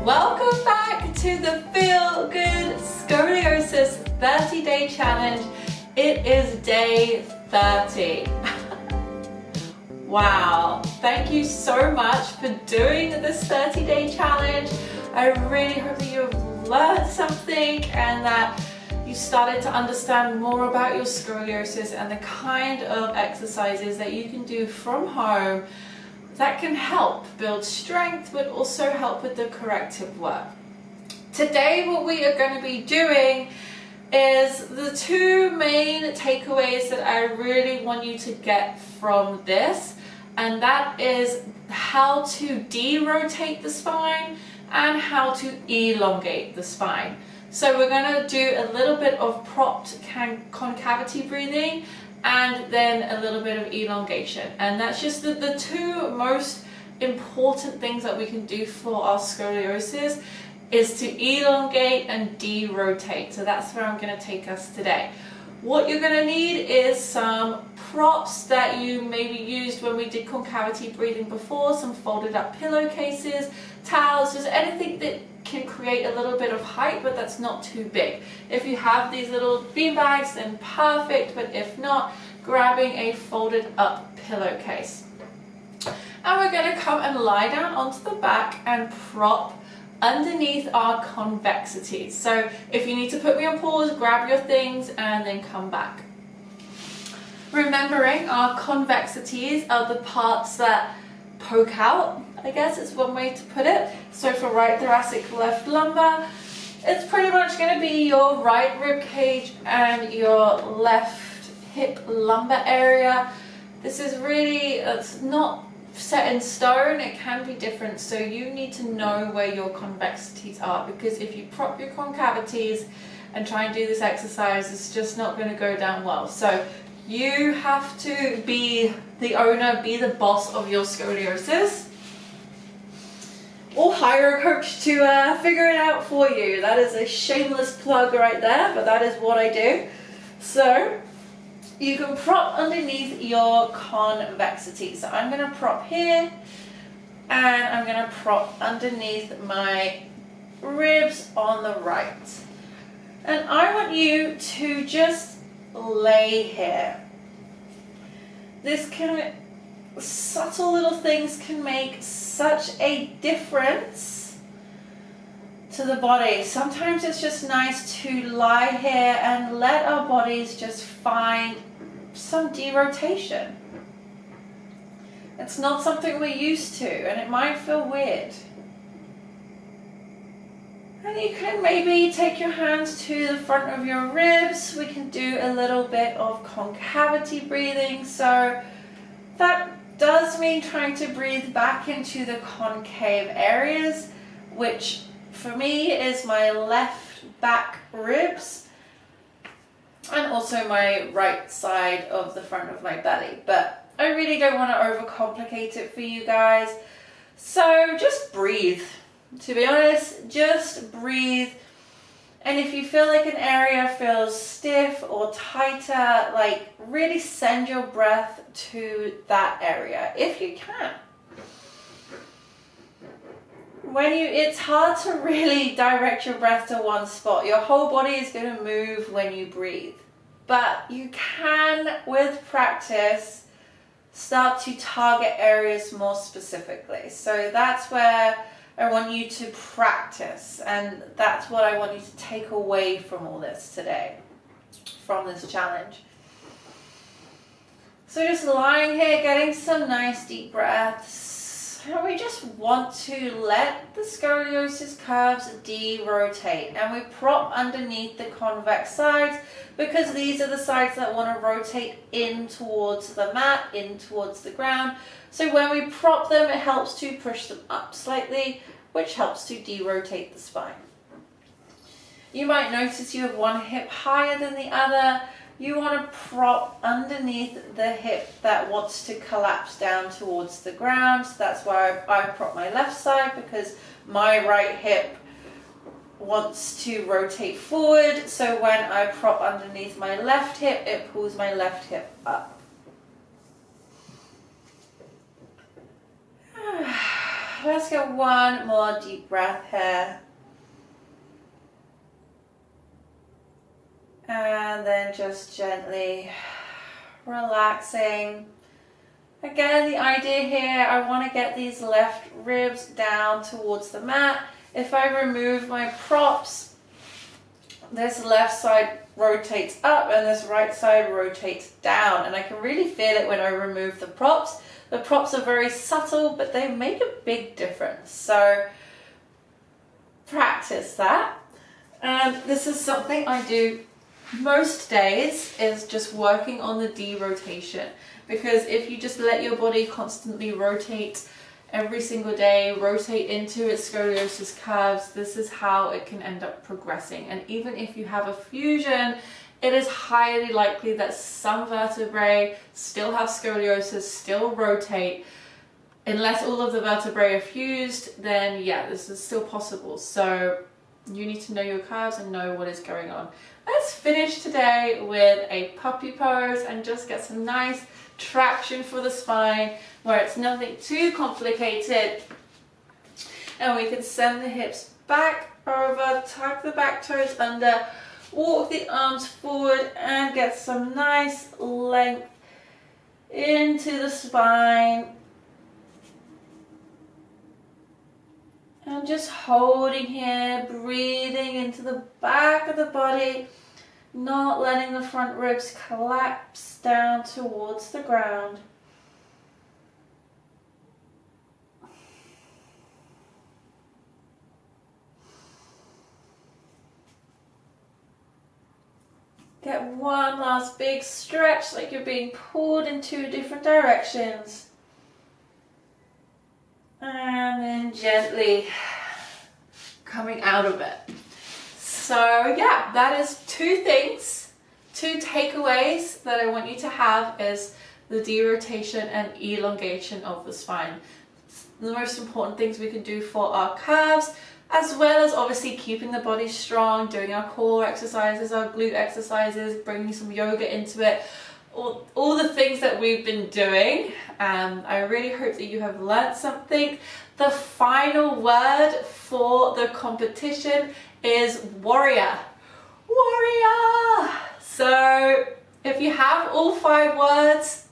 Welcome back to the Feel Good Scoliosis 30-day challenge. It is day 30. Wow, thank you so much for doing this 30-day challenge. I really hope that you've learned something and that you started to understand more about your scoliosis and the kind of exercises that you can do from home that can help build strength but also help with the corrective work. Today what we are going to be doing is the two main takeaways that I really want you to get from this, and that is how to derotate the spine and how to elongate the spine. So we're going to do a little bit of propped concavity breathing and then a little bit of elongation, and that's just the two most important things that we can do for our scoliosis is to elongate and derotate. So that's where I'm going to take us today. What you're going to need is some props that you maybe used when we did concavity breathing before, some folded up pillowcases, towels, just anything that can create a little bit of height but that's not too big. If you have these little bean bags, then perfect, but if not, grabbing a folded up pillowcase. And we're going to come and lie down onto the back and prop underneath our convexity. So if you need to put me on pause, grab your things and then come back. Remembering our convexities are the parts that poke out, I guess is one way to put it. So for right thoracic, left lumbar, it's pretty much going to be your right rib cage and your left hip lumbar area. This is really, it's not set in stone, it can be different, so you need to know where your convexities are, because if you prop your concavities and try and do this exercise, it's just not going to go down well. So you have to be the owner, be the boss of your scoliosis, or hire a coach to figure it out for you. That is a shameless plug right there, but that is what I do. So you can prop underneath your convexity. So I'm going to prop here and I'm going to prop underneath my ribs on the right. And I want you to just lay here. Subtle little things can make such a difference to the body. Sometimes it's just nice to lie here and let our bodies just find some derotation. It's not something we're used to and it might feel weird. And you can maybe take your hands to the front of your ribs. We can do a little bit of concavity breathing. So that does mean trying to breathe back into the concave areas, which for me is my left back ribs and also my right side of the front of my belly. But I really don't want to overcomplicate it for you guys. So just breathe. To be honest, just breathe. And if you feel like an area feels stiff or tighter, like really send your breath to that area if you can. It's hard to really direct your breath to one spot. Your whole body is going to move when you breathe. But you can, with practice, start to target areas more specifically. So that's where I want you to practice, and that's what I want you to take away from all this today, from this challenge. So just lying here, getting some nice deep breaths. And we just want to let the scoliosis curves derotate, and we prop underneath the convex sides because these are the sides that want to rotate in towards the mat, in towards the ground. So when we prop them, it helps to push them up slightly, which helps to derotate the spine. You might notice you have one hip higher than the other. You want to prop underneath the hip that wants to collapse down towards the ground. So that's why I prop my left side, because my right hip wants to rotate forward. So when I prop underneath my left hip, it pulls my left hip up. let's get one more deep breath here. And then just gently relaxing. Again, the idea here, I want to get these left ribs down towards the mat. If I remove my props, this left side rotates up and this right side rotates down. And I can really feel it when I remove the props. The props are very subtle, but they make a big difference. So practice that. And this is something I do most days, is just working on the derotation, because if you just let your body constantly rotate every single day, rotate into its scoliosis curves, this is how it can end up progressing. And even if you have a fusion, it is highly likely that some vertebrae still have scoliosis, still rotate. Unless all of the vertebrae are fused, then yeah, this is still possible. So you need to know your curves and know what is going on. Let's finish today with a puppy pose and just get some nice traction for the spine where it's nothing too complicated. And we can send the hips back over, tuck the back toes under, walk the arms forward and get some nice length into the spine. And just holding here, breathing into the back of the body, not letting the front ribs collapse down towards the ground. Get one last big stretch, like you're being pulled in 2 different directions. And then gently coming out of it. So yeah, that is 2 things, 2 takeaways that I want you to have is the derotation and elongation of the spine. The most important things we can do for our curves, as well as obviously keeping the body strong, doing our core exercises, our glute exercises, bringing some yoga into it. All the things that we've been doing. I really hope that you have learned something. The final word for the competition is warrior. Warrior! So if you have all 5 words,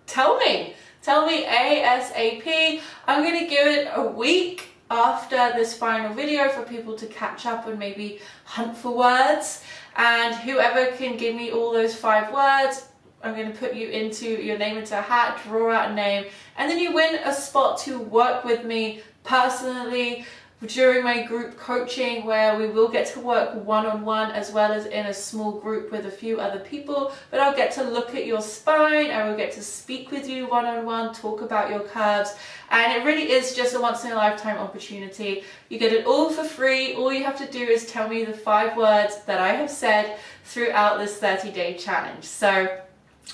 tell me ASAP. I'm going to give it a week after this final video for people to catch up and maybe hunt for words. And whoever can give me all those 5 words, I'm going to put you into your name into a hat, draw out a name, and then you win a spot to work with me personally during my group coaching, where we will get to work one-on-one as well as in a small group with a few other people. But I'll get to look at your spine, I will get to speak with you one-on-one, talk about your curves, and it really is just a once-in-a-lifetime opportunity. You get it all for free. All you have to do is tell me the 5 words that I have said throughout this 30-day challenge. So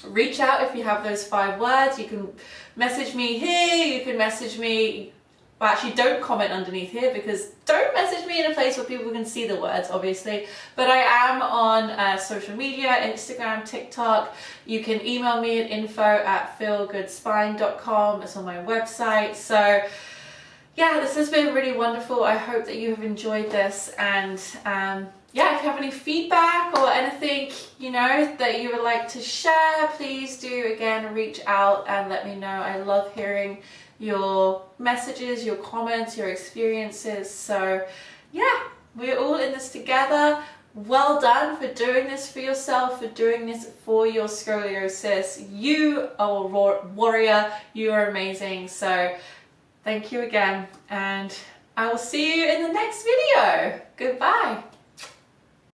reach out if you have those 5 words. You can message me here, you can message me, well actually don't comment underneath here, because don't message me in a place where people can see the words obviously, but I am on social media, Instagram, TikTok. You can email me at info@feelgoodspine.com. it's on my website. So yeah, this has been really wonderful. I hope that you have enjoyed this, and yeah, if you have any feedback or anything, you know, that you would like to share, please do again reach out and let me know. I love hearing your messages, your comments, your experiences. So yeah, we're all in this together. Well done for doing this for yourself, for doing this for your scoliosis. You are a warrior, you are amazing. So thank you again, and I will see you in the next video. Goodbye.